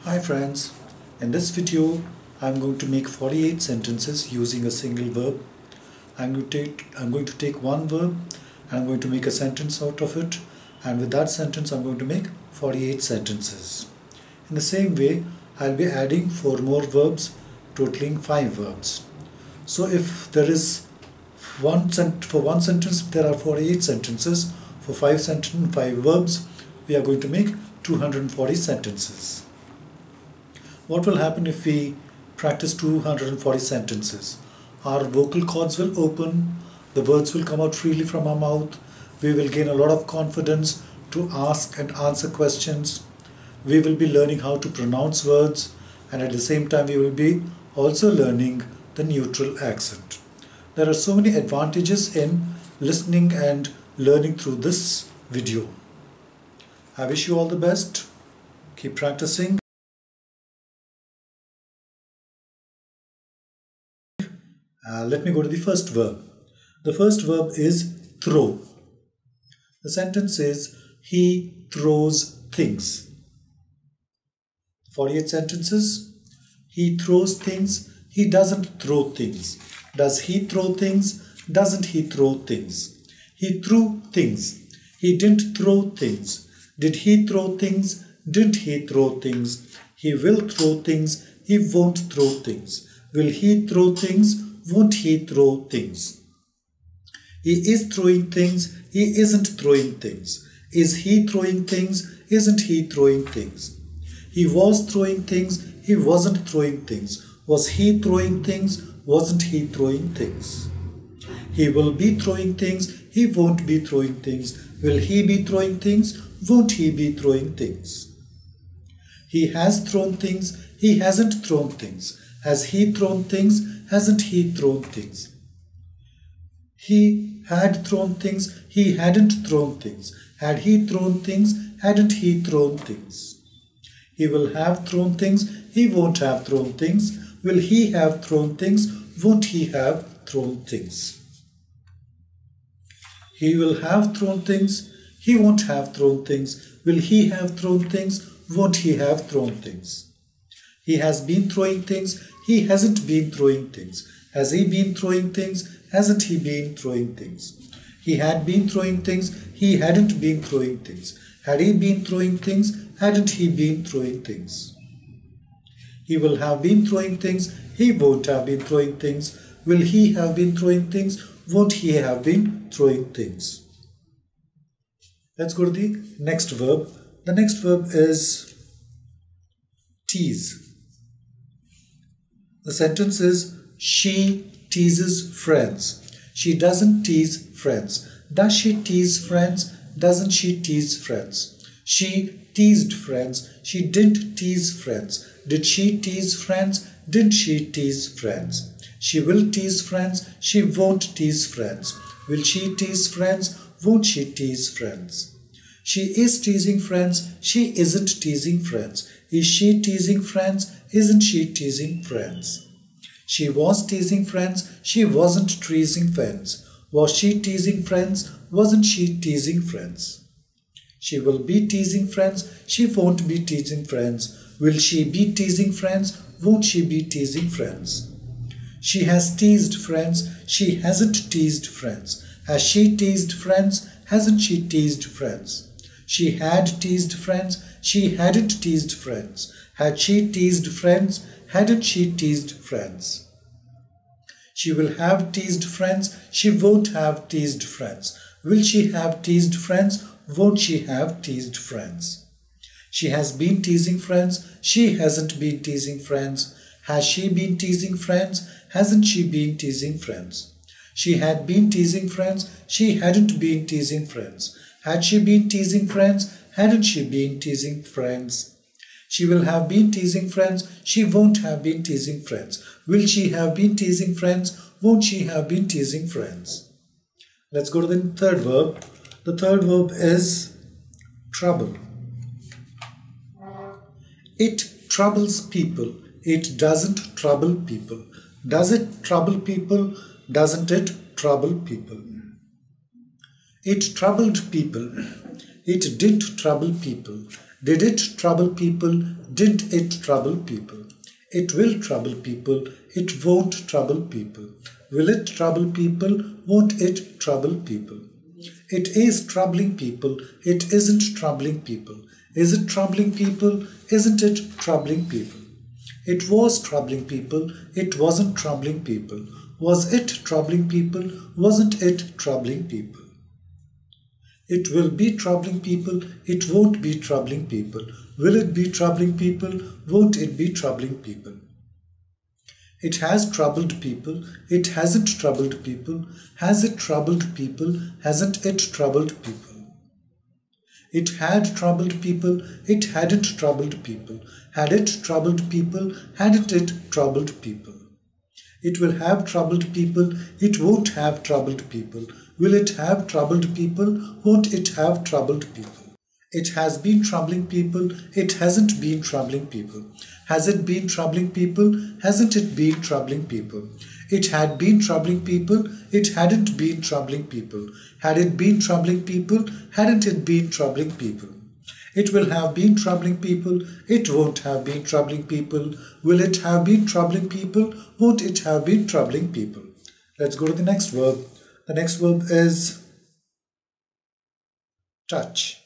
Hi friends, in this video I'm going to make 48 sentences using a single verb. I'm going to take one verb and I'm going to make a sentence out of it, and with that sentence I'm going to make 48 sentences. In the same way, I'll be adding 4 more verbs, totaling 5 verbs. So if there is for one sentence there are 48 sentences, for 5 verbs we are going to make 240 sentences. What will happen if we practice 240 sentences? Our vocal cords will open, the words will come out freely from our mouth, we will gain a lot of confidence to ask and answer questions, we will be learning how to pronounce words, and at the same time we will be also learning the neutral accent. There are so many advantages in listening and learning through this video. I wish you all the best. Keep practicing. Let me go to the first verb. The first verb is throw. The sentence is, he throws things. 48 sentences. He throws things. He doesn't throw things. Does he throw things? Doesn't he throw things? He threw things. He didn't throw things. Did he throw things? Didn't he throw things? He will throw things. He won't throw things. Will he throw things? Won't he throw things? He is throwing things. He isn't throwing things. Is he throwing things? Isn't he throwing things? He was throwing things. He wasn't throwing things. Was he throwing things? Wasn't he throwing things? He will be throwing things. He won't be throwing things. Will he be throwing things? Won't he be throwing things? He has thrown things. He hasn't thrown things. Has he thrown things? Hasn't he thrown things? He had thrown things. He hadn't thrown things. Had he thrown things? Hadn't he thrown things? He will have thrown things. He won't have thrown things. Will he have thrown things? Won't he have thrown things? He will have thrown things. He won't have thrown things. Will he have thrown things? Won't he have thrown things? He has been throwing things. He hasn't been throwing things. Has he been throwing things? Hasn't he been throwing things? He had been throwing things. He hadn't been throwing things. Had he been throwing things? Hadn't he been throwing things? He will have been throwing things. He won't have been throwing things. Will he have been throwing things? Won't he have been throwing things? Let's go to the next verb. The next verb is tease. The sentence is, she teases friends. She doesn't tease friends. Does she tease friends? Doesn't she tease friends? She teased friends. She didn't tease friends. Did she tease friends? Didn't she tease friends? She will tease friends. She won't tease friends. Will she tease friends? Won't she tease friends? She is teasing friends. She isn't teasing friends. Is she teasing friends? Isn't she teasing friends? She was teasing friends. She wasn't teasing friends. Was she teasing friends? Wasn't she teasing friends? She will be teasing friends. She won't be teasing friends. Will she be teasing friends? Won't she be teasing friends? She has teased friends. She hasn't teased friends. Has she teased friends? Hasn't she teased friends? She had teased friends. She hadn't teased friends. Had she teased friends? Hadn't she teased friends? She will have teased friends. She won't have teased friends. Will she have teased friends? Won't she have teased friends? She has been teasing friends. She hasn't been teasing friends. Has she been teasing friends? Hasn't she been teasing friends? She had been teasing friends. She hadn't been teasing friends. Had she been teasing friends? Hadn't she been teasing friends? She will have been teasing friends. She won't have been teasing friends. Will she have been teasing friends? Won't she have been teasing friends? Let's go to the third verb. The third verb is trouble. It troubles people. It doesn't trouble people. Does it trouble people? Doesn't it trouble people? It troubled people. It didn't trouble people. Did it trouble people? Didn't it trouble people? It will trouble people. It won't trouble people. Will it trouble people? Won't it trouble people? It is troubling people. It isn't troubling people. Is it troubling people? Isn't it troubling people? It was troubling people. It wasn't troubling people. Was it troubling people? Wasn't it troubling people? It will be troubling people. It won't be troubling people. Will it be troubling people? Won't it be troubling people? It has troubled people. It hasn't troubled people. Has it troubled people? Hasn't it troubled people? It had troubled people. It hadn't troubled people. Had it troubled people? Hadn't it troubled people? It will have troubled people. It won't have troubled people. Will it have troubled people? Won't it have troubled people? It has been troubling people. It hasn't been troubling people. Has it been troubling people? Hasn't it been troubling people? It had been troubling people. It hadn't been troubling people. Had it been troubling people? Hadn't it been troubling people? It will have been troubling people. It won't have been troubling people. Will it have been troubling people? Won't it have been troubling people? Let's go to the next verb. The next verb is touch.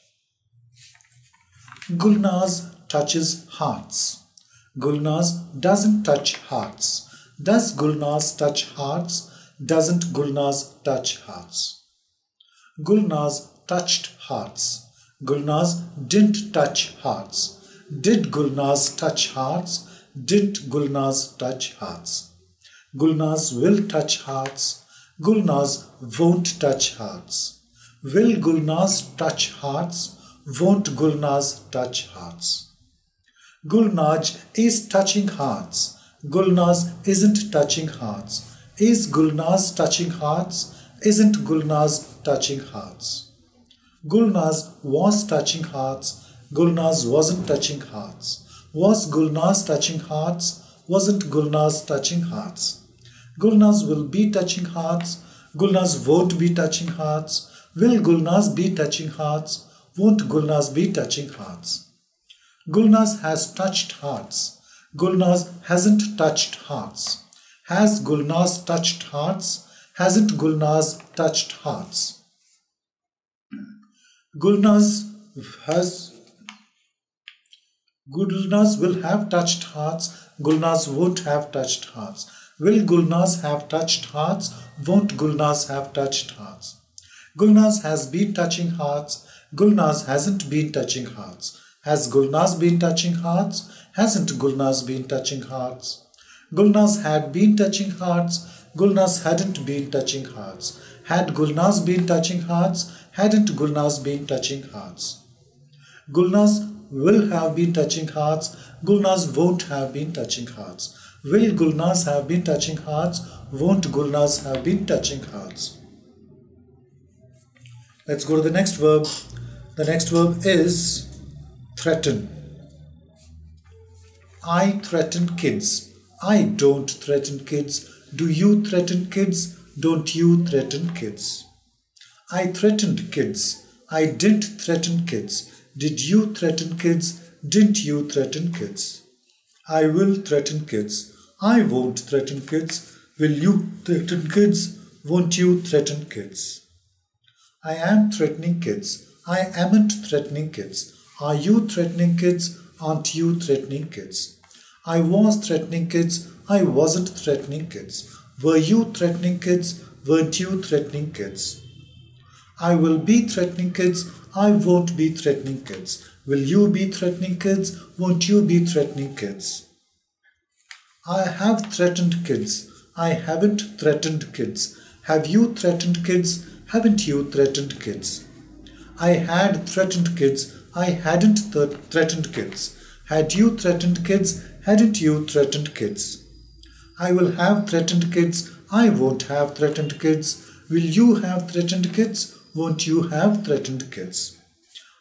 Gulnaz touches hearts. Gulnaz doesn't touch hearts. Does Gulnaz touch hearts? Doesn't Gulnaz touch hearts? Gulnaz touched hearts. Gulnaz didn't touch hearts. Did Gulnaz touch hearts? Didn't Gulnaz touch hearts? Gulnaz will touch hearts. Gulnaz won't touch hearts. Will Gulnaz touch hearts? Won't Gulnaz touch hearts? Gulnaz is touching hearts. Gulnaz isn't touching hearts. Is Gulnaz touching hearts? Isn't Gulnaz touching hearts? Gulnaz was touching hearts. Gulnaz wasn't touching hearts. Was Gulnaz touching hearts? Wasn't Gulnaz touching hearts? Gulnaz will be touching hearts. Gulnaz won't be touching hearts. Will Gulnaz be touching hearts? Won't Gulnaz be touching hearts? Gulnaz has touched hearts. Gulnaz hasn't touched hearts. Has Gulnaz touched hearts? Hasn't Gulnaz touched hearts? Gulnaz will have touched hearts. Gulnaz won't have touched hearts. Will Gulnaz have touched hearts? Won't Gulnaz have touched hearts? Gulnaz has been touching hearts. Gulnaz hasn't been touching hearts. Has Gulnaz been touching hearts? Hasn't Gulnaz been touching hearts? Gulnaz had been touching hearts. Gulnaz hadn't been touching hearts. Had Gulnaz been touching hearts? Hadn't Gulnaz been touching hearts? Gulnaz will have been touching hearts. Gulnaz won't have been touching hearts. Will Gulnaz have been touching hearts? Won't Gulnaz have been touching hearts? Let's go to the next verb. The next verb is threaten. I threaten kids. I don't threaten kids. Do you threaten kids? Don't you threaten kids? I threatened kids. I didn't threaten kids. Did you threaten kids? Didn't you threaten kids? I will threaten kids. I won't threaten kids. Will you threaten kids? Won't you threaten kids? I am threatening kids. I amn't threatening kids. Are you threatening kids? Aren't you threatening kids? I was threatening kids. I wasn't threatening kids. Were you threatening kids? Weren't you threatening kids? I will be threatening kids. I won't be threatening kids. Will you be threatening kids? Won't you be threatening kids? I have threatened kids. I haven't threatened kids. Have you threatened kids? Haven't you threatened kids? I had threatened kids. I hadn't threatened kids. Had you threatened kids? Hadn't you threatened kids? I will have threatened kids. I won't have threatened kids. Will you have threatened kids? Won't you have threatened kids?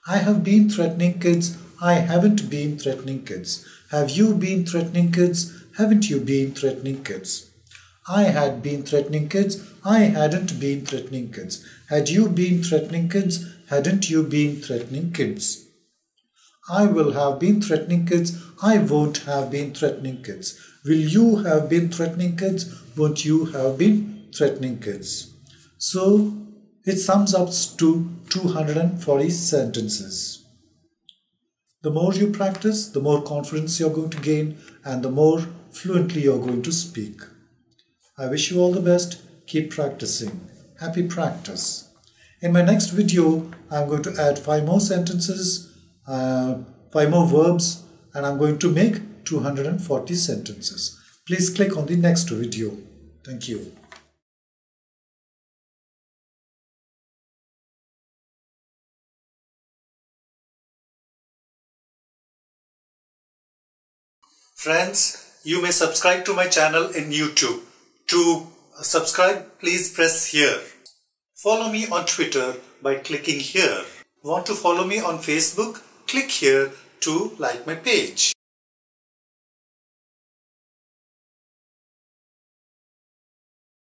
I have been threatening kids. I haven't been threatening kids. Have you been threatening kids? Haven't you been threatening kids? I had been threatening kids. I hadn't been threatening kids. Had you been threatening kids? hadn't you been threatening kids. I will have been threatening kids. I won't have been threatening kids. Will you have been threatening kids? Won't you have been threatening kids? So it sums up to 240 sentences. The more you practice, the more confidence you're going to gain and the more fluently you're going to speak. I wish you all the best. Keep practicing. Happy practice. In my next video, I'm going to add 5 more sentences, 5 more verbs, and I'm going to make 240 sentences. Please click on the next video. Thank you. Friends, you may subscribe to my channel in YouTube. To subscribe, please press here. Follow me on Twitter by clicking here. Want to follow me on Facebook? Click here to like my page.